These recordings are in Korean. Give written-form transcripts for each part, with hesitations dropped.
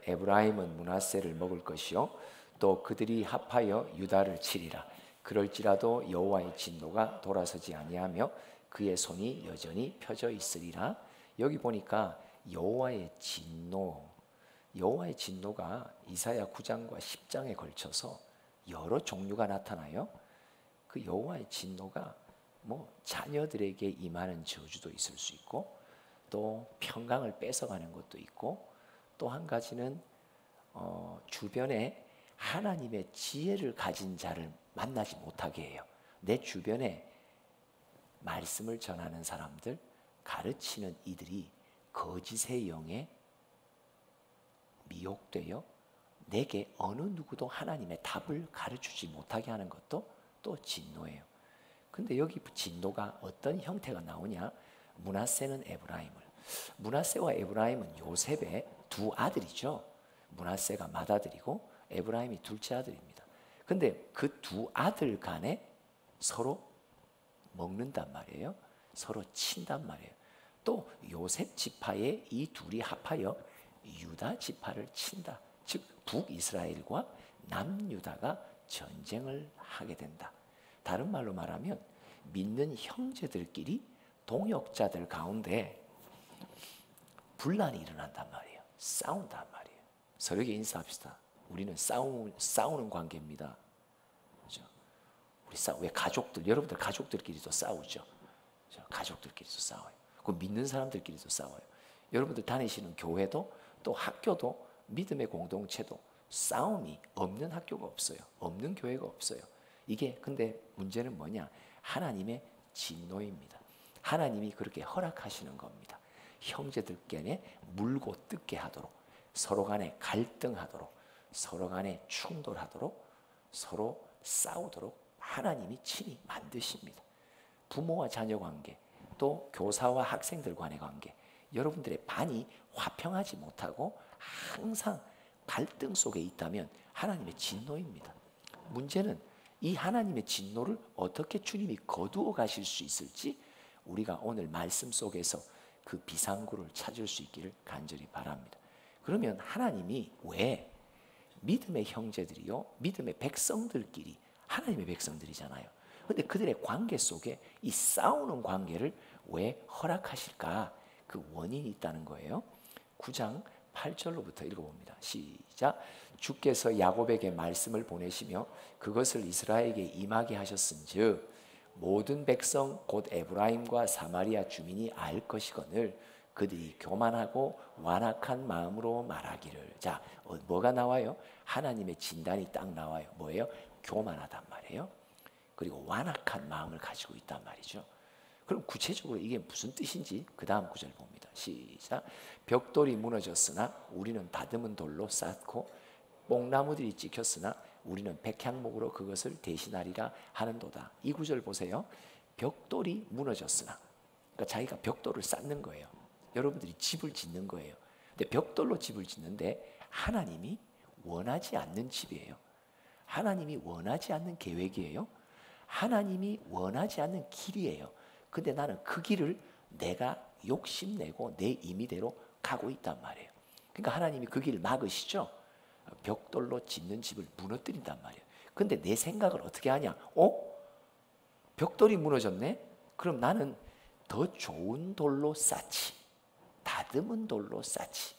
에브라임은 므낫세를 먹을 것이요 또 그들이 합하여 유다를 치리라. 그럴지라도 여호와의 진노가 돌아서지 아니하며 그의 손이 여전히 펴져 있으리라. 여기 보니까 여호와의 진노가 이사야 9장과 10장에 걸쳐서 여러 종류가 나타나요. 그 여호와의 진노가 뭐 자녀들에게 임하는 저주도 있을 수 있고, 또 평강을 뺏어가는 것도 있고, 또 한 가지는 주변에 하나님의 지혜를 가진 자를 만나지 못하게 해요. 내 주변에 말씀을 전하는 사람들, 가르치는 이들이 거짓의 영에 미혹되어 내게 어느 누구도 하나님의 답을 가르치지 못하게 하는 것도 또 진노예요. 근데 여기 진노가 어떤 형태가 나오냐? 므낫세와 에브라임은 요셉의 두 아들이죠. 므낫세가 맏아들이고 에브라임이 둘째 아들입니다. 근데 그 두 아들 간에 서로 먹는단 말이에요. 서로 친단 말이에요. 또 요셉 지파에 이 둘이 합하여 유다 지파를 친다. 즉 북이스라엘과 남유다가 전쟁을 하게 된다. 다른 말로 말하면 믿는 형제들끼리 동역자들 가운데 분란이 일어난단 말이에요. 싸운단 말이에요. 서로에게 인사합시다. 우리는 싸우는 관계입니다. 그렇죠? 우리 왜 가족들, 여러분들 가족들끼리도 싸우죠. 그렇죠? 가족들끼리도 싸워요. 그 믿는 사람들끼리도 싸워요. 여러분들 다니시는 교회도 또 학교도 믿음의 공동체도 싸움이 없는 학교가 없어요. 없는 교회가 없어요. 이게 근데 문제는 뭐냐? 하나님의 진노입니다. 하나님이 그렇게 허락하시는 겁니다. 형제들끼리 물고 뜯게 하도록, 서로 간에 갈등하도록, 서로 간에 충돌하도록, 서로 싸우도록 하나님이 친히 만드십니다. 부모와 자녀 관계, 또 교사와 학생들 간의 관계, 여러분들의 반이 화평하지 못하고 항상 갈등 속에 있다면 하나님의 진노입니다. 문제는 이 하나님의 진노를 어떻게 주님이 거두어 가실 수 있을지 우리가 오늘 말씀 속에서 그 비상구를 찾을 수 있기를 간절히 바랍니다. 그러면 하나님이 왜 믿음의 형제들이요, 믿음의 백성들끼리, 하나님의 백성들이잖아요. 그런데 그들의 관계 속에 이 싸우는 관계를 왜 허락하실까? 그 원인이 있다는 거예요. 9장 8절로부터 읽어봅니다. 시작. 주께서 야곱에게 말씀을 보내시며 그것을 이스라엘에게 임하게 하셨은즉 모든 백성 곧 에브라임과 사마리아 주민이 알 것이거늘 그들이 교만하고 완악한 마음으로 말하기를. 자, 뭐가 나와요? 하나님의 진단이 딱 나와요. 뭐예요? 교만하단 말이에요. 그리고 완악한 마음을 가지고 있단 말이죠. 그럼 구체적으로 이게 무슨 뜻인지 그 다음 구절 봅니다. 시작. 벽돌이 무너졌으나 우리는 다듬은 돌로 쌓고 뽕나무들이 찍혔으나 우리는 백향목으로 그것을 대신하리라 하는도다. 이 구절 보세요. 벽돌이 무너졌으나, 그러니까 자기가 벽돌을 쌓는 거예요. 여러분들이 집을 짓는 거예요. 근데 벽돌로 집을 짓는데 하나님이 원하지 않는 집이에요. 하나님이 원하지 않는 계획이에요. 하나님이 원하지 않는 길이에요. 근데 나는 그 길을 내가 욕심내고 내 임의대로 가고 있단 말이에요. 그러니까 하나님이 그 길을 막으시죠. 벽돌로 짓는 집을 무너뜨린단 말이에요. 근데 내 생각을 어떻게 하냐? 벽돌이 무너졌네? 그럼 나는 더 좋은 돌로 쌓지. 다듬은 돌로 쌓지.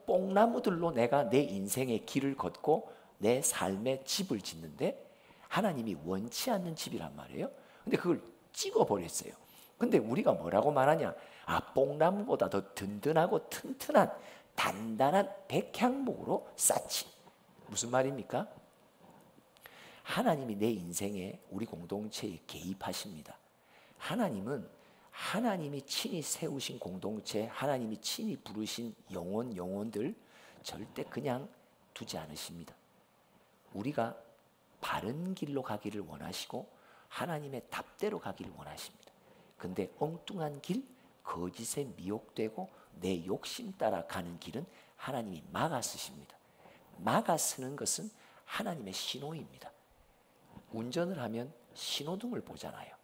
뽕나무들로 내가 내 인생의 길을 걷고 내 삶의 집을 짓는데 하나님이 원치 않는 집이란 말이에요. 근데 그걸 찍어버렸어요. 근데 우리가 뭐라고 말하냐? 뽕나무보다 더 든든하고 튼튼한 단단한 백향목으로 쌓지. 무슨 말입니까? 하나님이 내 인생에, 우리 공동체에 개입하십니다. 하나님은 하나님이 친히 세우신 공동체, 하나님이 친히 부르신 영혼들 절대 그냥 두지 않으십니다. 우리가 바른 길로 가기를 원하시고 하나님의 답대로 가기를 원하십니다. 근데 엉뚱한 길, 거짓에 미혹되고 내 욕심 따라 가는 길은 하나님이 막아 쓰십니다. 막아 쓰는 것은 하나님의 신호입니다. 운전을 하면 신호등을 보잖아요.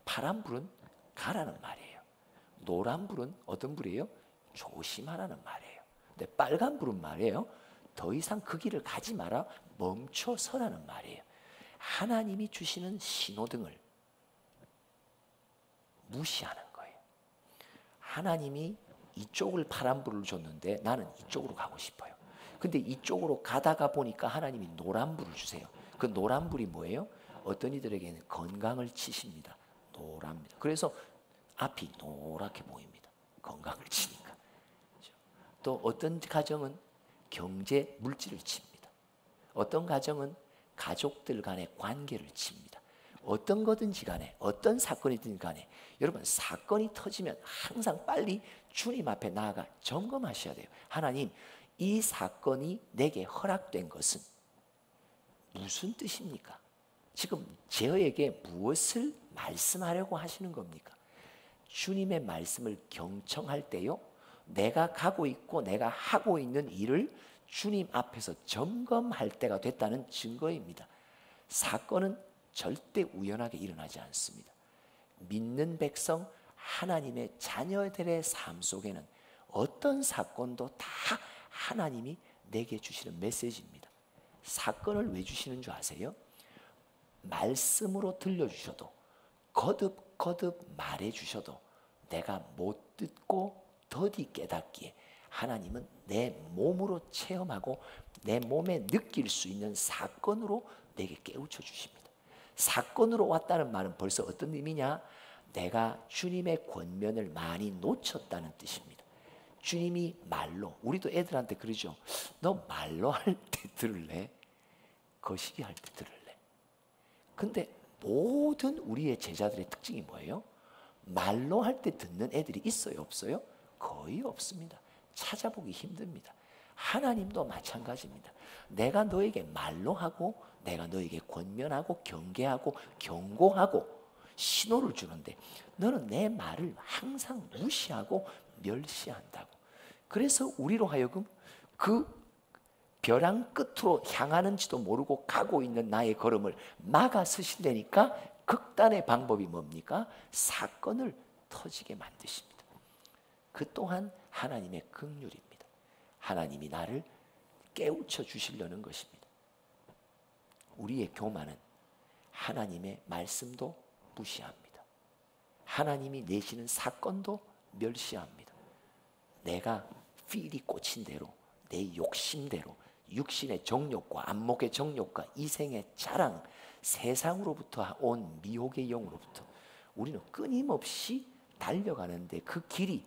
파란불은 가라는 말이에요. 노란불은 어떤 불이에요? 조심하라는 말이에요. 근데 빨간불은 말이에요, 더 이상 그 길을 가지 마라, 멈춰서라는 말이에요. 하나님이 주시는 신호등을 무시하는 거예요. 하나님이 이쪽을 파란불을 줬는데 나는 이쪽으로 가고 싶어요. 근데 이쪽으로 가다가 보니까 하나님이 노란불을 주세요. 그 노란불이 뭐예요? 어떤 이들에게는 건강을 치십니다. 노랍니다. 그래서 앞이 노랗게 보입니다. 건강을 치니까. 또 어떤 가정은 경제 물질을 칩니다. 어떤 가정은 가족들 간의 관계를 칩니다. 어떤 거든지 간에, 어떤 사건이든 간에, 여러분 사건이 터지면 항상 빨리 주님 앞에 나아가 점검하셔야 돼요. 하나님, 이 사건이 내게 허락된 것은 무슨 뜻입니까? 지금 저에게 무엇을 말씀하려고 하시는 겁니까? 주님의 말씀을 경청할 때요, 내가 가고 있고 내가 하고 있는 일을 주님 앞에서 점검할 때가 됐다는 증거입니다. 사건은 절대 우연하게 일어나지 않습니다. 믿는 백성, 하나님의 자녀들의 삶 속에는 어떤 사건도 다 하나님이 내게 주시는 메시지입니다. 사건을 왜 주시는 줄 아세요? 말씀으로 들려주셔도, 거듭거듭 말해주셔도 내가 못 듣고 더디 깨닫기에 하나님은 내 몸으로 체험하고 내 몸에 느낄 수 있는 사건으로 내게 깨우쳐 주십니다. 사건으로 왔다는 말은 벌써 어떤 의미냐? 내가 주님의 권면을 많이 놓쳤다는 뜻입니다. 주님이 말로, 우리도 애들한테 그러죠. 너 말로 할 때 들을래? 거시기 할 때 들을래? 근데 모든 우리의 제자들의 특징이 뭐예요? 말로 할 때 듣는 애들이 있어요, 없어요? 거의 없습니다. 찾아보기 힘듭니다. 하나님도 마찬가지입니다. 내가 너에게 말로 하고, 내가 너에게 권면하고, 경계하고, 경고하고 신호를 주는데 너는 내 말을 항상 무시하고 멸시한다고. 그래서 우리로 하여금 그 벼랑 끝으로 향하는지도 모르고 가고 있는 나의 걸음을 막아 서신다니까 극단의 방법이 뭡니까? 사건을 터지게 만드십니다. 그 또한 하나님의 긍휼입니다. 하나님이 나를 깨우쳐 주시려는 것입니다. 우리의 교만은 하나님의 말씀도 무시합니다. 하나님이 내시는 사건도 멸시합니다. 내가 필이 꽂힌 대로, 내 욕심대로, 육신의 정욕과 안목의 정욕과 이생의 자랑, 세상으로부터 온 미혹의 영으로부터 우리는 끊임없이 달려가는데 그 길이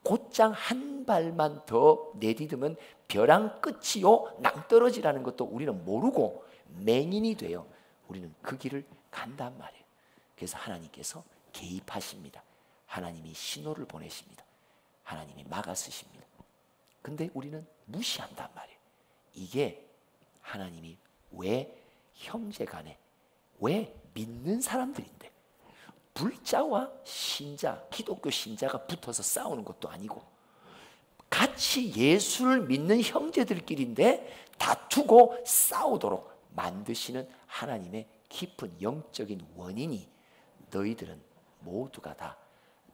곧장 한 발만 더 내디디면 벼랑 끝이요 낭떠러지라는 것도 우리는 모르고 맹인이 되어 우리는 그 길을 간단 말이에요. 그래서 하나님께서 개입하십니다. 하나님이 신호를 보내십니다. 하나님이 막아서십니다. 근데 우리는 무시한단 말이에요. 이게 하나님이 왜 형제간에, 왜 믿는 사람들인데 불자와 신자, 기독교 신자가 붙어서 싸우는 것도 아니고 같이 예수를 믿는 형제들끼리인데 다투고 싸우도록 만드시는 하나님의 깊은 영적인 원인이 너희들은 모두가 다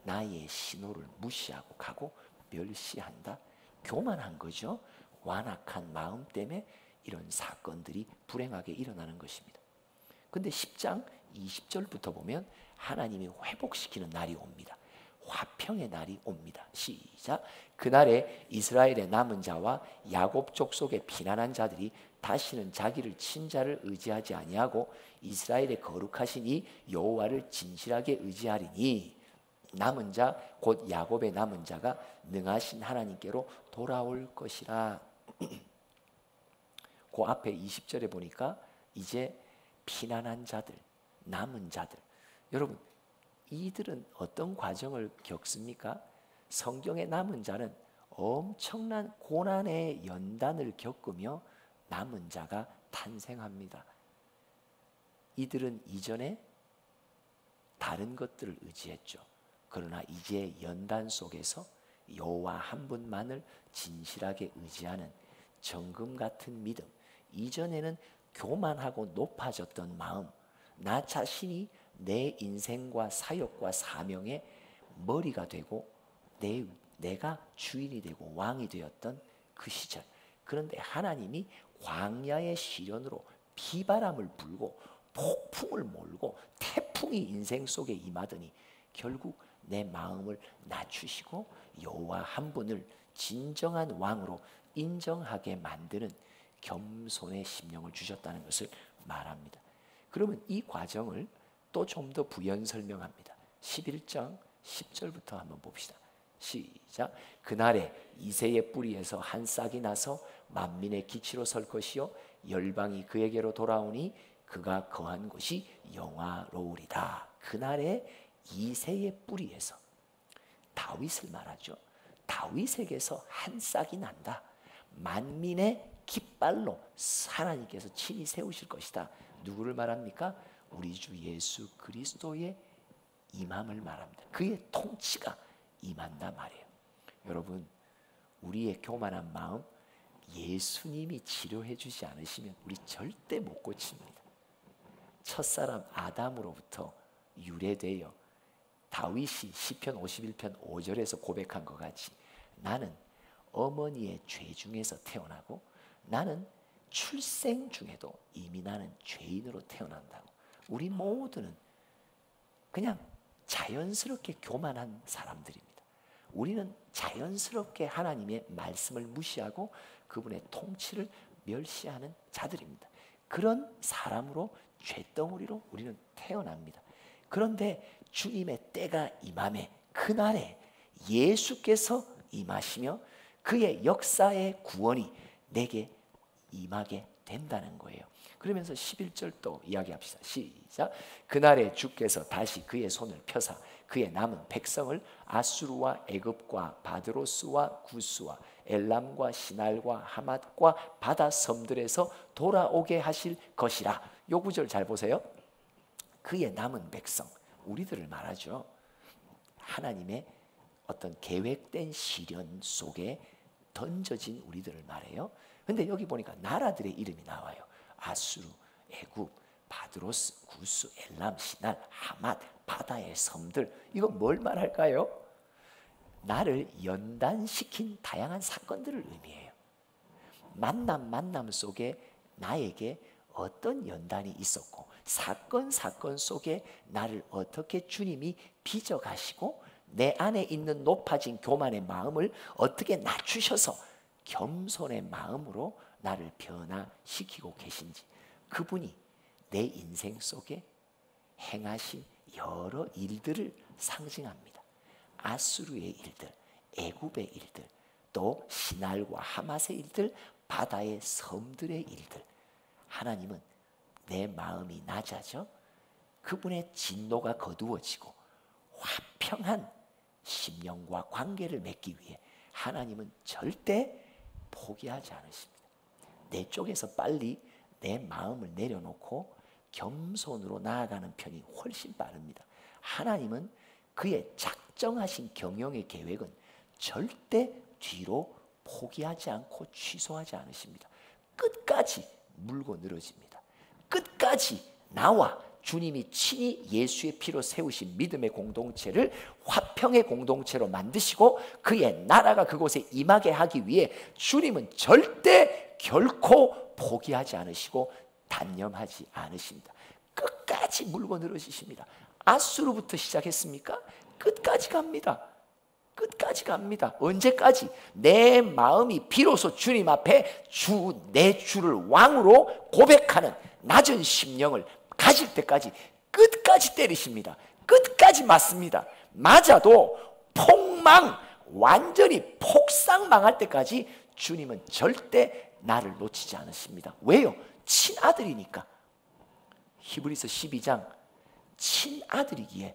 나의 신호를 무시하고 가고 멸시한다. 교만한 거죠. 완악한 마음 때문에 이런 사건들이 불행하게 일어나는 것입니다. 근데 10장 20절부터 보면 하나님이 회복시키는 날이 옵니다. 화평의 날이 옵니다. 시작. 그날에 이스라엘의 남은 자와 야곱 족속의 피난한 자들이 다시는 자기를 친자를 의지하지 아니하고 이스라엘의 거룩하신 이 여호와를 진실하게 의지하리니 남은 자 곧 야곱의 남은 자가 능하신 하나님께로 돌아올 것이라. 그 앞에 20절에 보니까 이제 피난한 자들, 남은 자들, 여러분 이들은 어떤 과정을 겪습니까? 성경의 남은 자는 엄청난 고난의 연단을 겪으며 남은 자가 탄생합니다. 이들은 이전에 다른 것들을 의지했죠. 그러나 이제 연단 속에서 여호와 한 분만을 진실하게 의지하는 정금 같은 믿음, 이전에는 교만하고 높아졌던 마음, 나 자신이 내 인생과 사역과 사명의 머리가 되고 내가 주인이 되고 왕이 되었던 그 시절. 그런데 하나님이 광야의 시련으로 비바람을 불고 폭풍을 몰고 태풍이 인생 속에 임하더니 결국 내 마음을 낮추시고 여호와 한 분을 진정한 왕으로 인정하게 만드는 겸손의 심령을 주셨다는 것을 말합니다. 그러면 이 과정을 또 좀 더 부연 설명합니다. 11장 10절부터 한번 봅시다. 시작. 그날에 이새의 뿌리에서 한 싹이 나서 만민의 기치로 설 것이요 열방이 그에게로 돌아오니 그가 거한 곳이 영화로우리라. 그날에 이새의 뿌리에서, 다윗을 말하죠. 다윗에게서 한 싹이 난다. 만민의 깃발로 하나님께서 친히 세우실 것이다. 누구를 말합니까? 우리 주 예수 그리스도의 임함을 말합니다. 그의 통치가 임한다 말이에요. 여러분, 우리의 교만한 마음 예수님이 치료해 주지 않으시면 우리 절대 못 고칩니다. 첫사람 아담으로부터 유래되어 다윗이 시편 51편 5절에서 고백한 것 같이 나는 어머니의 죄 중에서 태어나고 나는 출생 중에도 이미 나는 죄인으로 태어난다고. 우리 모두는 그냥 자연스럽게 교만한 사람들입니다. 우리는 자연스럽게 하나님의 말씀을 무시하고 그분의 통치를 멸시하는 자들입니다. 그런 사람으로 쇳덩어리로 우리는 태어납니다. 그런데 주님의 때가 임함에 그날에 예수께서 임하시며 그의 역사의 구원이 내게 임하게 된다는 거예요. 그러면서 11절 또 이야기합시다. 시작. 그날에 주께서 다시 그의 손을 펴사 그의 남은 백성을 아수르와 애굽과 바드로스와 구스와 엘람과 시날과 하맛과 바다 섬들에서 돌아오게 하실 것이라. 요 구절 잘 보세요. 그의 남은 백성, 우리들을 말하죠. 하나님의 어떤 계획된 시련 속에 던져진 우리들을 말해요. 근데 여기 보니까 나라들의 이름이 나와요. 아수르, 애굽, 바드로스, 구스, 엘람, 시날, 하맛, 바다의 섬들. 이거 뭘 말할까요? 나를 연단시킨 다양한 사건들을 의미해요. 만남 속에 나에게 어떤 연단이 있었고 사건 속에 나를 어떻게 주님이 빚어가시고 내 안에 있는 높아진 교만의 마음을 어떻게 낮추셔서 겸손의 마음으로 나를 변화시키고 계신지, 그분이 내 인생 속에 행하신 여러 일들을 상징합니다. 아수르의 일들, 애굽의 일들, 또 시날과 하맛의 일들, 바다의 섬들의 일들. 하나님은 내 마음이 낮아져 그분의 진노가 거두어지고 화평한 심령과 관계를 맺기 위해 하나님은 절대 포기하지 않으십니다. 내 쪽에서 빨리 내 마음을 내려놓고 겸손으로 나아가는 편이 훨씬 빠릅니다. 하나님은 그의 작정하신 경영의 계획은 절대 뒤로 포기하지 않고 취소하지 않으십니다. 끝까지 물고 늘어집니다. 끝까지 나와 주님이 친히 예수의 피로 세우신 믿음의 공동체를 화평의 공동체로 만드시고 그의 나라가 그곳에 임하게 하기 위해 주님은 절대 결코 포기하지 않으시고 단념하지 않으십니다. 끝까지 물고 늘어지십니다. 아수르부터 시작했습니까? 끝까지 갑니다. 끝까지 갑니다. 언제까지? 내 마음이 비로소 주님 앞에 내 주를 왕으로 고백하는 낮은 심령을 가질 때까지 끝까지 때리십니다. 끝까지 맞습니다. 맞아도 완전히 폭삭망할 때까지 주님은 절대 나를 놓치지 않으십니다. 왜요? 친아들이니까. 히브리서 12장 친아들이기에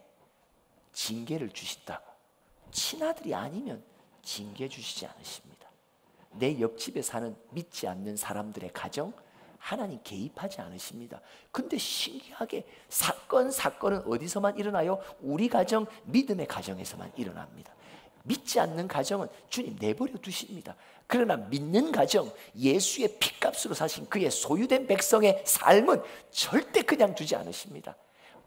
징계를 주신다고. 친아들이 아니면 징계 주시지 않으십니다. 내 옆집에 사는 믿지 않는 사람들의 가정 하나님 개입하지 않으십니다. 근데 신기하게 사건은 어디서만 일어나요? 우리 가정, 믿음의 가정에서만 일어납니다. 믿지 않는 가정은 주님 내버려 두십니다. 그러나 믿는 가정, 예수의 피값으로 사신 그의 소유된 백성의 삶은 절대 그냥 두지 않으십니다.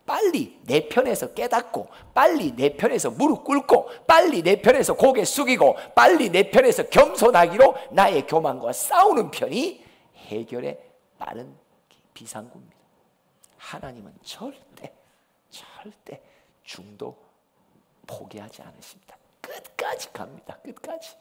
빨리 내 편에서 깨닫고, 빨리 내 편에서 무릎 꿇고, 빨리 내 편에서 고개 숙이고, 빨리 내 편에서 겸손하기로 나의 교만과 싸우는 편이 해결의 빠른 비상구입니다. 하나님은 절대 중도 포기하지 않으십니다. 끝까지 갑니다. 끝까지.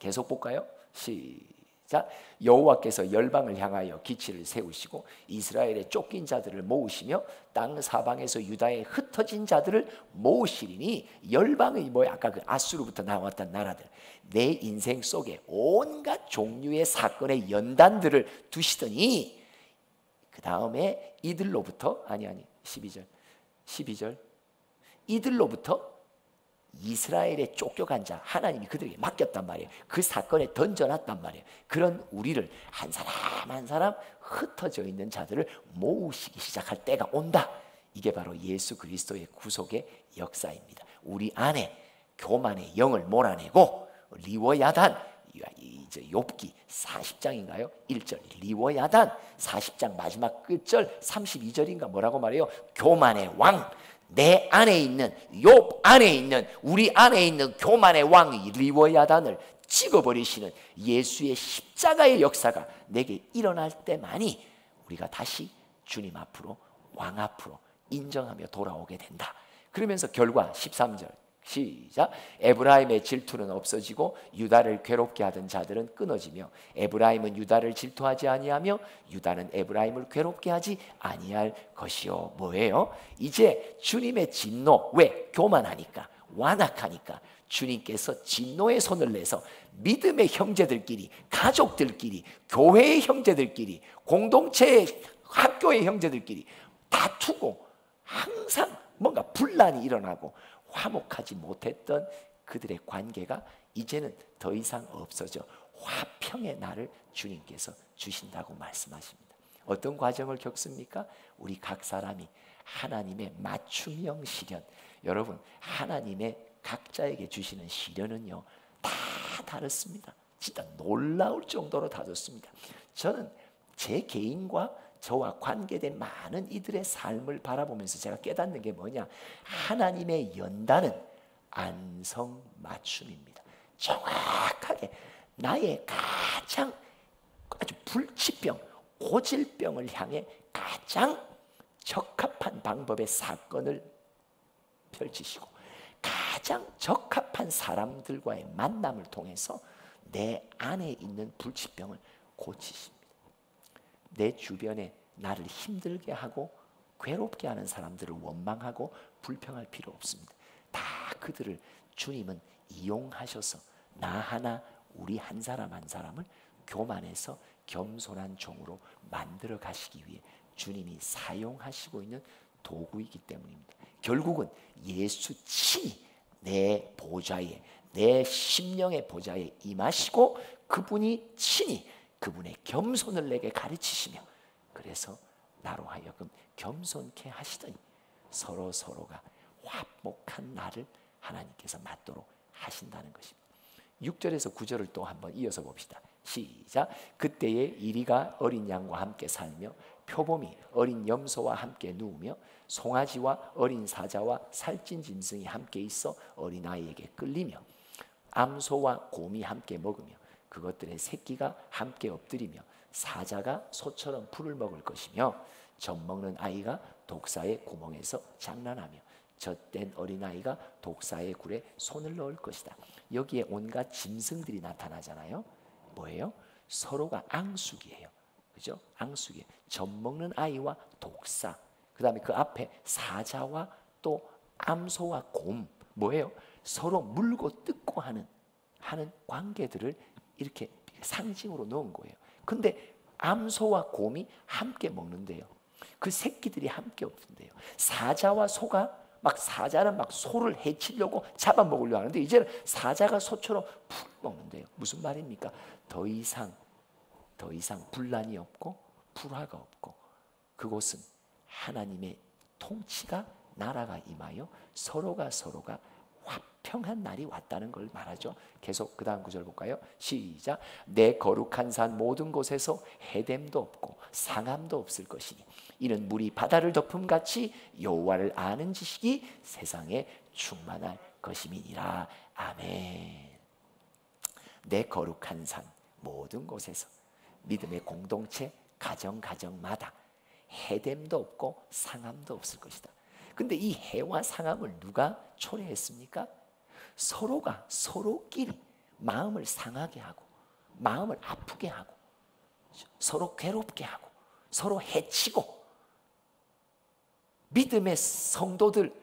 계속 볼까요? 시작. 여호와께서 열방을 향하여 기치를 세우시고 이스라엘의 쫓긴 자들을 모으시며 땅 사방에서 유다의 흩어진 자들을 모으시리니, 열방이 뭐야? 아까 그 아수르부터 나왔던 나라들, 내 인생 속에 온갖 종류의 사건의 연단들을 두시더니 그 다음에 이들로부터 12절 이들로부터 이스라엘에 쫓겨간 자, 하나님이 그들에게 맡겼단 말이에요. 그 사건에 던져놨단 말이에요. 그런 우리를 한 사람 한 사람 흩어져 있는 자들을 모으시기 시작할 때가 온다. 이게 바로 예수 그리스도의 구속의 역사입니다. 우리 안에 교만의 영을 몰아내고, 리워야단, 욥기 40장인가요? 1절 리워야단, 40장 마지막 끝절 32절인가 뭐라고 말해요? 교만의 왕, 내 안에 있는, 욥 안에 있는, 우리 안에 있는 교만의 왕 리워야단을 찍어버리시는 예수의 십자가의 역사가 내게 일어날 때만이 우리가 다시 주님 앞으로, 왕 앞으로 인정하며 돌아오게 된다. 그러면서 결과 13절 시작. 에브라임의 질투는 없어지고 유다를 괴롭게 하던 자들은 끊어지며, 에브라임은 유다를 질투하지 아니하며 유다는 에브라임을 괴롭게 하지 아니할 것이요. 뭐예요? 이제 주님의 진노, 왜? 교만하니까, 완악하니까 주님께서 진노의 손을 내서 믿음의 형제들끼리, 가족들끼리, 교회의 형제들끼리, 공동체의 학교의 형제들끼리 다투고 항상 뭔가 분란이 일어나고 화목하지 못했던 그들의 관계가 이제는 더 이상 없어져 화평의 날을 주님께서 주신다고 말씀하십니다. 어떤 과정을 겪습니까? 우리 각 사람이 하나님의 맞춤형 시련, 여러분 하나님의 각자에게 주시는 시련은요 다 다릅니다. 진짜 놀라울 정도로 다릅니다. 저는 제 개인과 저와 관계된 많은 이들의 삶을 바라보면서 제가 깨닫는 게 뭐냐, 하나님의 연단은 안성맞춤입니다. 정확하게 나의 가장 아주 불치병, 고질병을 향해 가장 적합한 방법의 사건을 펼치시고, 가장 적합한 사람들과의 만남을 통해서 내 안에 있는 불치병을 고치십니다. 내 주변에 나를 힘들게 하고 괴롭게 하는 사람들을 원망하고 불평할 필요 없습니다. 다 그들을 주님은 이용하셔서 나 하나, 우리 한 사람 한 사람을 교만해서 겸손한 종으로 만들어 가시기 위해 주님이 사용하시고 있는 도구이기 때문입니다. 결국은 예수 친히 내 보좌에, 내 심령의 보좌에 임하시고 그분이 친히 그분의 겸손을 내게 가르치시며, 그래서 나로 하여금 겸손케 하시더니 서로가 화목한 날을 하나님께서 맞도록 하신다는 것입니다. 6절에서 9절을 또 한번 이어서 봅시다. 시작. 그때에 이리가 어린 양과 함께 살며 표범이 어린 염소와 함께 누우며 송아지와 어린 사자와 살찐 짐승이 함께 있어 어린아이에게 끌리며 암소와 곰이 함께 먹으며 그것들의 새끼가 함께 엎드리며 사자가 소처럼 풀을 먹을 것이며 젖먹는 아이가 독사의 구멍에서 장난하며 젖된 어린아이가 독사의 굴에 손을 넣을 것이다. 여기에 온갖 짐승들이 나타나잖아요. 뭐예요? 서로가 앙숙이에요. 그죠? 앙숙이에요. 젖먹는 아이와 독사, 그 다음에 그 앞에 사자와 또 암소와 곰, 뭐예요? 서로 물고 뜯고 하는 관계들을 이렇게 상징으로 넣은 거예요. 근데 암소와 곰이 함께 먹는데요, 그 새끼들이 함께 없는데요, 사자와 소가 사자는 소를 해치려고 잡아먹으려고 하는데 이제는 사자가 소처럼 풀 먹는데요. 무슨 말입니까? 더 이상 분란이 없고 불화가 없고, 그곳은 하나님의 통치가, 나라가 임하여 서로가 화평 화평한 날이 왔다는 걸 말하죠. 계속 그 다음 구절 볼까요? 시작. 내 거룩한 산 모든 곳에서 해됨도 없고 상함도 없을 것이니 이는 물이 바다를 덮음같이 여호와를 아는 지식이 세상에 충만할 것임이니라. 아멘. 내 거룩한 산 모든 곳에서 믿음의 공동체 가정마다 해됨도 없고 상함도 없을 것이다. 근데 이 해와 상함을 누가 초래했습니까? 서로가 서로끼리 마음을 상하게 하고 마음을 아프게 하고 서로 괴롭게 하고 서로 해치고 믿음의 성도들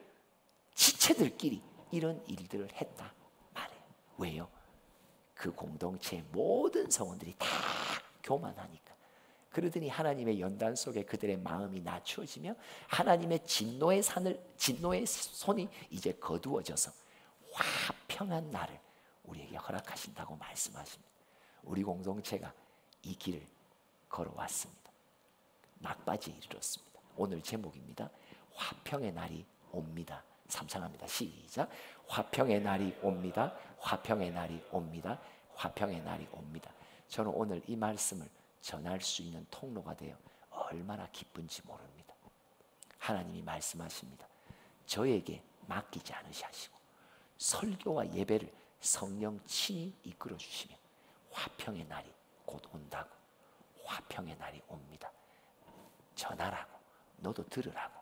지체들끼리 이런 일들을 했다 말이에요. 왜요? 그 공동체의 모든 성원들이 다 교만하니까. 그러더니 하나님의 연단 속에 그들의 마음이 낮추어지며 하나님의 진노의 손이 이제 거두어져서 화평한 날을 우리에게 허락하신다고 말씀하십니다. 우리 공동체가 이 길을 걸어왔습니다. 막바지에 이르렀습니다. 오늘 제목입니다. 화평의 날이 옵니다. 삼창합니다. 시작. 화평의 날이 옵니다. 화평의 날이 옵니다. 화평의 날이 옵니다. 저는 오늘 이 말씀을 전할 수 있는 통로가 되어 얼마나 기쁜지 모릅니다. 하나님이 말씀하십니다. 저에게 맡기지 않으시고 설교와 예배를 성령 친히 이끌어 주시며 화평의 날이 곧 온다고. 화평의 날이 옵니다. 전하라고, 너도 들으라고.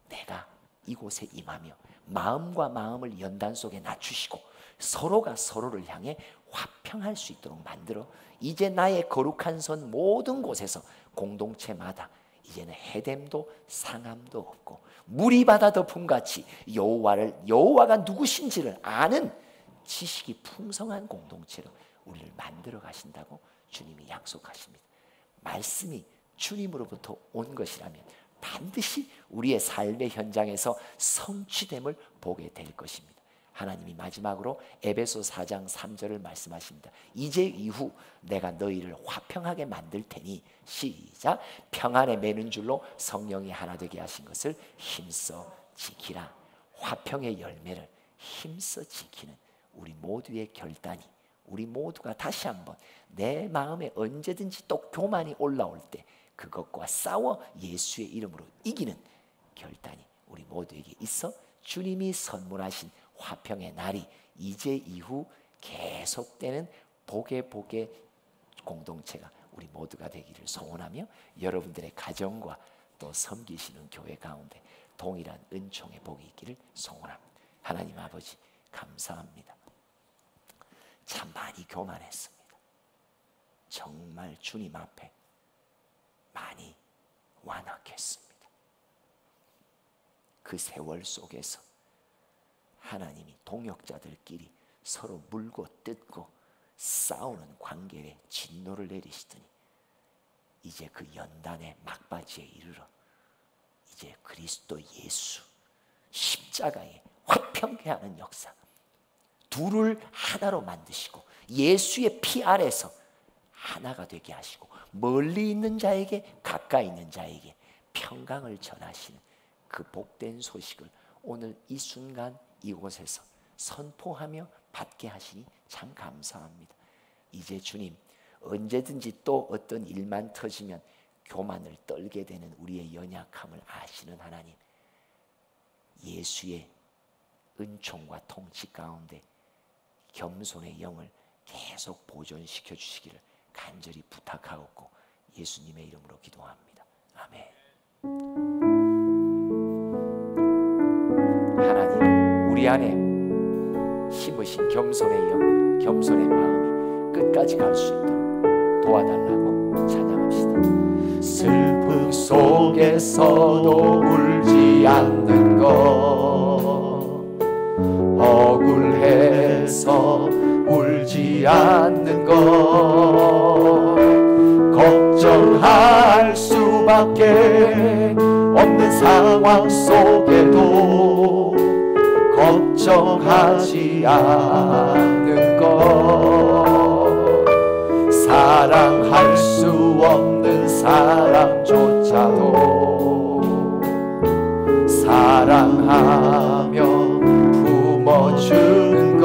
내가 이곳에 임하며 마음과 마음을 연단 속에 낮추시고 서로가 서로를 향해 화평할 수 있도록 만들어 이제 나의 거룩한 선 모든 곳에서 공동체마다 이제는 해됨도 상함도 없고 물이 바다 덮음같이 여호와가 누구신지를 아는 지식이 풍성한 공동체로 우리를 만들어 가신다고 주님이 약속하십니다. 말씀이 주님으로부터 온 것이라면 반드시 우리의 삶의 현장에서 성취됨을 보게 될 것입니다. 하나님이 마지막으로 에베소 4장 3절을 말씀하십니다. 이제 이후 내가 너희를 화평하게 만들 테니 시작. 평안에 매는 줄로 성령이 하나 되게 하신 것을 힘써 지키라. 화평의 열매를 힘써 지키는 우리 모두의 결단이, 우리 모두가 다시 한번 내 마음에 언제든지 또 교만이 올라올 때 그것과 싸워 예수의 이름으로 이기는 결단이 우리 모두에게 있어 주님이 선물하신 화평의 날이 이제 이후 계속되는 복의 공동체가 우리 모두가 되기를 소원하며 여러분들의 가정과 또 섬기시는 교회 가운데 동일한 은총의 복이 있기를 소원합니다. 하나님 아버지 감사합니다. 참 많이 교만했습니다. 정말 주님 앞에 많이 완악했습니다. 그 세월 속에서 하나님이 동역자들끼리 서로 물고 뜯고 싸우는 관계에 진노를 내리시더니 이제 그 연단의 막바지에 이르러 이제 그리스도 예수 십자가에 화평케 하는 역사, 둘을 하나로 만드시고 예수의 피 아래서 하나가 되게 하시고 멀리 있는 자에게 가까이 있는 자에게 평강을 전하시는 그 복된 소식을 오늘 이 순간 이곳에서 선포하며 받게 하시니 참 감사합니다. 이제 주님 언제든지 또 어떤 일만 터지면 교만을 떨게 되는 우리의 연약함을 아시는 하나님, 예수의 은총과 통치 가운데 겸손의 영을 계속 보존시켜 주시기를 간절히 부탁하옵고 예수님의 이름으로 기도합니다. 아멘. 하나님, 우리 안에 심으신 겸손의 영, 겸손의 마음이 끝까지 갈 수 있도록 도와달라고 찬양합시다. 슬픔 속에서도 울지 않는 것, 억울해서 울지 않는 것, 걱정할 수밖에 없는 상황 속에도 걱정하지 않는 것, 사랑할 수 없는 사람조차도 사랑하며 품어주는 것,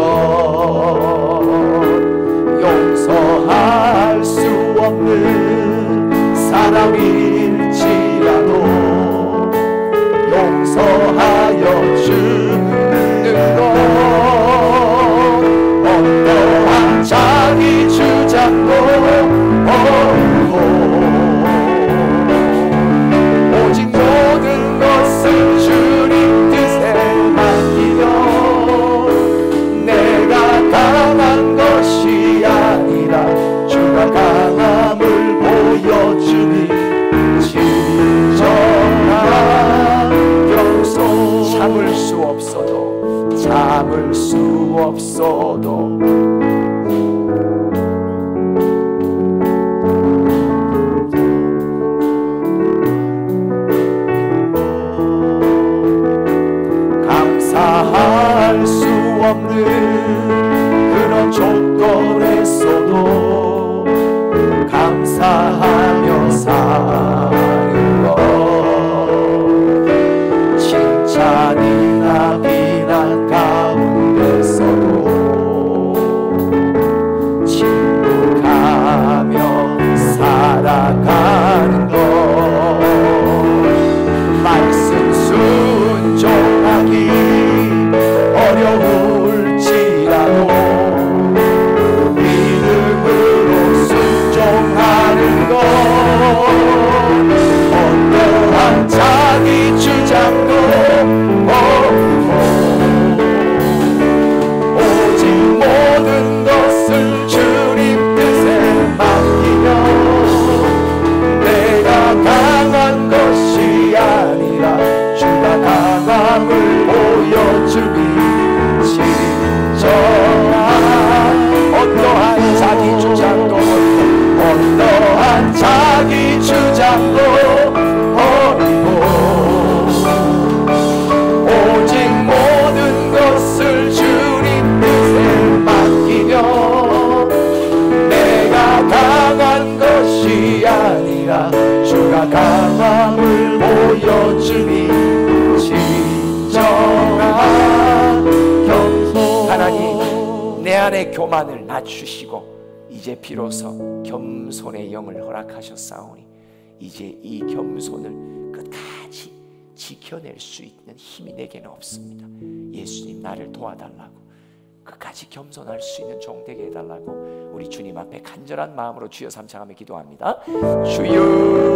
없는 사람일지라도 용서하여 주는 것, 어떠한 자기 주장도 없고 오직 모든 것을 주님 뜻에 맡기며 내가 강한 것이 아니라 주가 강함을 보여주니 진정한 겸손. 참을 수 없어도 감사할 수 없는 그런 조건에서도 감사하며 사는 것, 칭찬이나 비난 가운데서도 침묵하며 살아가는 것, 말씀 순종하기 어려울지라도 믿음으로 순종하는 것, 어떠한 자기 주장도 없고 오직 모든 것을 주님 뜻에 맡기며 내가 강한 것이 아니라 주가 강함을 보여주니 진정한 어떠한 자기 주장도 어떠한 자기 주장도 버리고 오직 모든 것을 주님 뜻에 맡기며 내가 강한 것이 아니라 주가 강함을 보여주니 진정한 겸손. 하나님, 내 안에 교만을 낮추시고 이제 비로소 겸손의 영을 허락하셨사오니 이제 이 겸손을 끝까지 지켜낼 수 있는 힘이 내게는 없습니다. 예수님, 나를 도와달라고, 끝까지 겸손할 수 있는 종 되게 해달라고 우리 주님 앞에 간절한 마음으로 주여 삼창하며 기도합니다. 주여